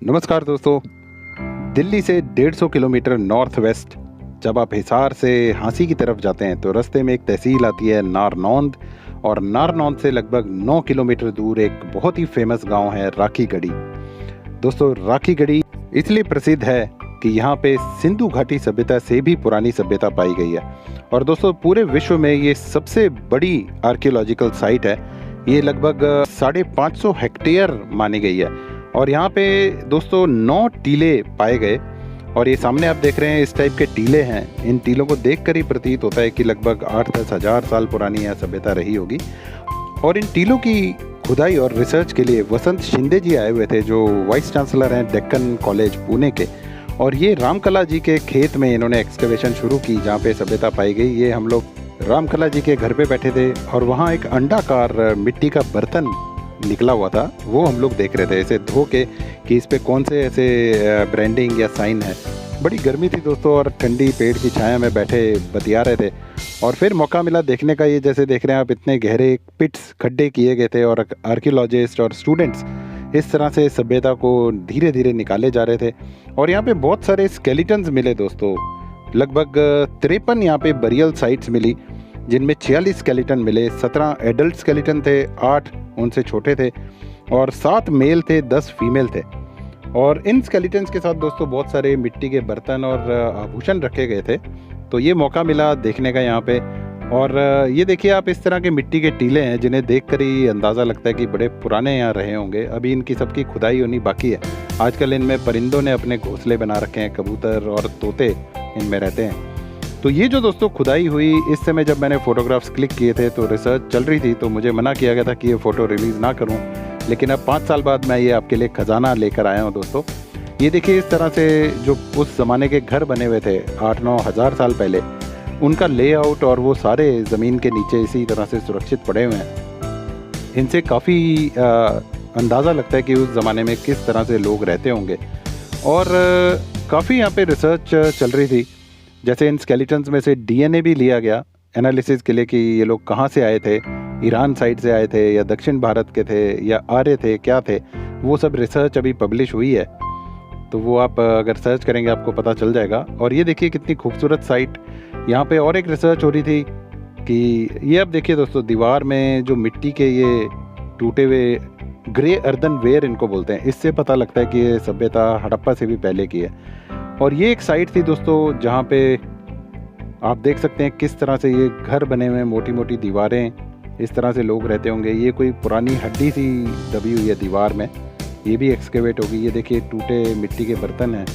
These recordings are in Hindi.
नमस्कार दोस्तों। दिल्ली से 150 किलोमीटर नॉर्थ वेस्ट जब आप हिसार से हांसी की तरफ जाते हैं तो रास्ते में एक तहसील आती है नारनौंद, और नारनौंद से लगभग 9 किलोमीटर दूर एक बहुत ही फेमस गांव है राखी गढ़ी। दोस्तों, राखी गढ़ी इसलिए प्रसिद्ध है कि यहाँ पे सिंधु घाटी सभ्यता से भी पुरानी सभ्यता पाई गई है। और दोस्तों, पूरे विश्व में ये सबसे बड़ी आर्कियोलॉजिकल साइट है। ये लगभग 550 हेक्टेयर मानी गई है। और यहाँ पे दोस्तों 9 टीले पाए गए, और ये सामने आप देख रहे हैं इस टाइप के टीले हैं। इन टीलों को देखकर ही प्रतीत होता है कि लगभग 8-10 हज़ार साल पुरानी यह सभ्यता रही होगी। और इन टीलों की खुदाई और रिसर्च के लिए वसंत शिंदे जी आए हुए थे, जो वाइस चांसलर हैं डेक्कन कॉलेज पुणे के। और ये रामकला जी के खेत में इन्होंने एक्सकवेशन शुरू की जहाँ पे सभ्यता पाई गई। ये हम लोग रामकला जी के घर पे बैठे थे और वहाँ एक अंडाकार मिट्टी का बर्तन निकला हुआ था, वो हम लोग देख रहे थे इसे धो के कि इस पे कौन से ऐसे ब्रांडिंग या साइन है। बड़ी गर्मी थी दोस्तों, और ठंडी पेड़ की छाया में बैठे बतिया रहे थे। और फिर मौका मिला देखने का, ये जैसे देख रहे हैं आप, इतने गहरे पिट्स खड्डे किए गए थे और आर्कियोलॉजिस्ट और स्टूडेंट्स इस तरह से सभ्यता को धीरे धीरे निकाले जा रहे थे। और यहाँ पे बहुत सारे स्केलेटन्स मिले दोस्तों, लगभग 53 यहाँ पे बरियल साइट्स मिली, जिनमें 46 स्केलेटन मिले। 17 एडल्ट स्केलेटन थे, 8 उनसे छोटे थे, और 7 मेल थे, 10 फीमेल थे। और इन स्केलेटन्स के साथ दोस्तों बहुत सारे मिट्टी के बर्तन और आभूषण रखे गए थे। तो ये मौका मिला देखने का यहाँ पे। और ये देखिए आप, इस तरह के मिट्टी के टीले हैं जिन्हें देखकर ही अंदाज़ा लगता है कि बड़े पुराने यहाँ रहे होंगे। अभी इनकी सबकी खुदाई होनी बाकी है। आजकल इनमें परिंदों ने अपने घोंसले बना रखे हैं, कबूतर और तोते इनमें रहते हैं। तो ये जो दोस्तों खुदाई हुई, इस समय जब मैंने फ़ोटोग्राफ्स क्लिक किए थे तो रिसर्च चल रही थी, तो मुझे मना किया गया था कि ये फ़ोटो रिलीज़ ना करूं। लेकिन अब 5 साल बाद मैं ये आपके लिए खजाना लेकर आया हूं दोस्तों। ये देखिए, इस तरह से जो उस ज़माने के घर बने हुए थे 8-9 हज़ार साल पहले, उनका लेआउट और वो सारे ज़मीन के नीचे इसी तरह से सुरक्षित पड़े हुए हैं। इनसे काफ़ी अंदाज़ा लगता है कि उस ज़माने में किस तरह से लोग रहते होंगे। और काफ़ी यहाँ पे रिसर्च चल रही थी। जैसे इन स्केलेटन्स में से डीएनए भी लिया गया एनालिसिस के लिए कि ये लोग कहाँ से आए थे, ईरान साइड से आए थे या दक्षिण भारत के थे या आर्य थे, क्या थे। वो सब रिसर्च अभी पब्लिश हुई है, तो वो आप अगर सर्च करेंगे आपको पता चल जाएगा। और ये देखिए कितनी खूबसूरत साइट। यहाँ पे और एक रिसर्च हो रही थी कि ये अब देखिए दोस्तों, दीवार में जो मिट्टी के ये टूटे हुए ग्रे अर्दन वेयर इनको बोलते हैं, इससे पता लगता है कि ये सभ्यता हड़प्पा से भी पहले की है। और ये एक साइट थी दोस्तों जहाँ पे आप देख सकते हैं किस तरह से ये घर बने हुए हैं, मोटी मोटी दीवारें, इस तरह से लोग रहते होंगे। ये कोई पुरानी हड्डी सी दबी हुई है दीवार में, ये भी एक्सकेवेट होगी। ये देखिए टूटे मिट्टी के बर्तन हैं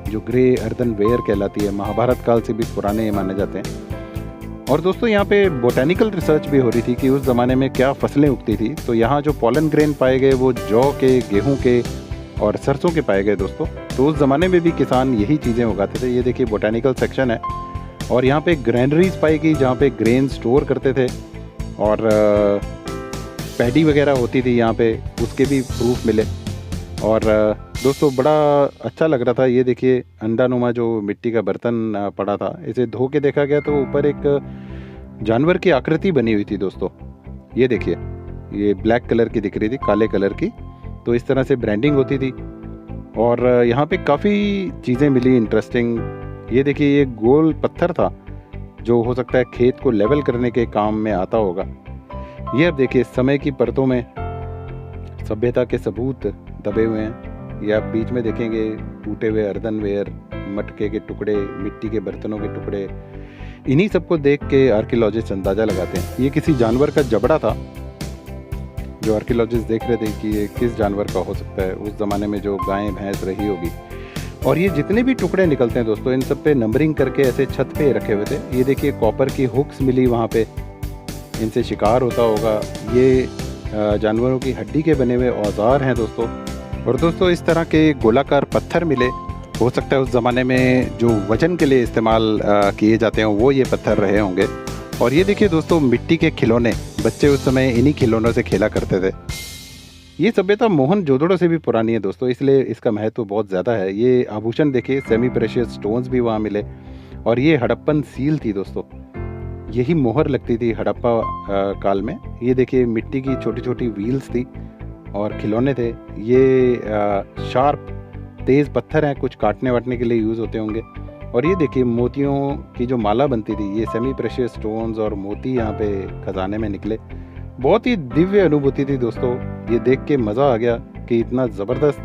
जो ग्रे अर्दन वेयर कहलाती है, महाभारत काल से भी पुराने ये माने जाते हैं। और दोस्तों यहाँ पे बोटेनिकल रिसर्च भी हो रही थी कि उस ज़माने में क्या फसलें उगती थी। तो यहाँ जो पॉलन ग्रेन पाए गए वो जौ के, गेहूँ के और सरसों के पाए गए दोस्तों। तो उस ज़माने में भी किसान यही चीज़ें उगाते थे। ये देखिए बोटेनिकल सेक्शन है, और यहाँ पे ग्रैनरीज पाई गई जहाँ पे ग्रेन स्टोर करते थे, और पैडी वगैरह होती थी यहाँ पे, उसके भी प्रूफ मिले। और दोस्तों बड़ा अच्छा लग रहा था। ये देखिए अंडानुमा जो मिट्टी का बर्तन पड़ा था, इसे धो के देखा गया तो ऊपर एक जानवर की आकृति बनी हुई थी दोस्तों। ये देखिए, ये ब्लैक कलर की दिख रही थी, काले कलर की। तो इस तरह से ब्रांडिंग होती थी। और यहाँ पे काफ़ी चीज़ें मिली इंटरेस्टिंग। ये देखिए, ये गोल पत्थर था जो हो सकता है खेत को लेवल करने के काम में आता होगा। ये अब देखिए समय की परतों में सभ्यता के सबूत दबे हुए हैं। ये आप बीच में देखेंगे टूटे हुए अर्दनवेयर, मटके के टुकड़े, मिट्टी के बर्तनों के टुकड़े। इन्हीं सबको देख के आर्कियोलॉजिस्ट अंदाज़ा लगाते हैं ये किसी जानवर का जबड़ा था, जो आर्कियोलॉजिस्ट देख रहे थे कि ये किस जानवर का हो सकता है, उस ज़माने में जो गायें भैंस रही होगी। और ये जितने भी टुकड़े निकलते हैं दोस्तों, इन सब पे नंबरिंग करके ऐसे छत पे रखे हुए थे। ये देखिए कॉपर की हुक्स मिली वहाँ पे, इनसे शिकार होता होगा। ये जानवरों की हड्डी के बने हुए औजार हैं दोस्तों। और दोस्तों इस तरह के गोलाकार पत्थर मिले, हो सकता है उस ज़माने में जो वजन के लिए इस्तेमाल किए जाते हैं वो ये पत्थर रहे होंगे। और ये देखिए दोस्तों मिट्टी के खिलौने, बच्चे उस समय इन्हीं खिलौनों से खेला करते थे। ये सभ्यता मोहन जोदड़ो से भी पुरानी है दोस्तों, इसलिए इसका महत्व बहुत ज़्यादा है। ये आभूषण देखिए, सेमी प्रेशियस स्टोन्स भी वहाँ मिले। और ये हड़प्पन सील थी दोस्तों, यही मोहर लगती थी हड़प्पा काल में। ये देखिए मिट्टी की छोटी छोटी व्हील्स थी और खिलौने थे। ये शार्प तेज़ पत्थर हैं, कुछ काटने वाटने के लिए यूज़ होते होंगे। और ये देखिए मोतियों की जो माला बनती थी, ये सेमी प्रेशियस स्टोन्स और मोती यहाँ पे खजाने में निकले। बहुत ही दिव्य अनुभूति थी दोस्तों। ये देख के मज़ा आ गया कि इतना ज़बरदस्त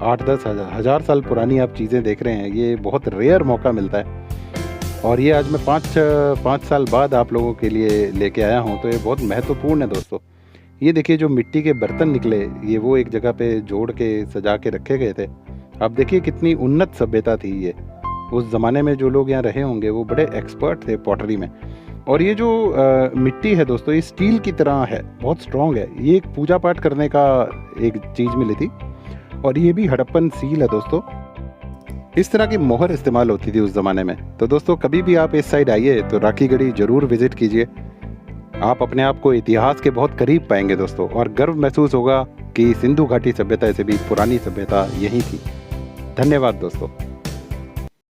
8-10 हज़ार साल पुरानी आप चीज़ें देख रहे हैं। ये बहुत रेयर मौका मिलता है और ये आज मैं 5 साल बाद आप लोगों के लिए लेके आया हूँ, तो ये बहुत महत्वपूर्ण है दोस्तों। ये देखिए जो मिट्टी के बर्तन निकले, ये वो एक जगह पे जोड़ के सजा के रखे गए थे। अब देखिए कितनी उन्नत सभ्यता थी ये। उस ज़माने में जो लोग यहाँ रहे होंगे वो बड़े एक्सपर्ट थे पॉटरी में। और ये जो मिट्टी है दोस्तों, ये स्टील की तरह है, बहुत स्ट्रॉन्ग है। ये एक पूजा पाठ करने का एक चीज़ मिली थी और ये भी हड़प्पन सील है दोस्तों। इस तरह की मोहर इस्तेमाल होती थी उस ज़माने में। तो दोस्तों कभी भी आप इस साइड आइए तो राखीगढ़ी ज़रूर विज़िट कीजिए। आप अपने आप को इतिहास के बहुत करीब पाएंगे दोस्तों, और गर्व महसूस होगा कि सिंधु घाटी सभ्यता से भी पुरानी सभ्यता यही थी। धन्यवाद दोस्तों।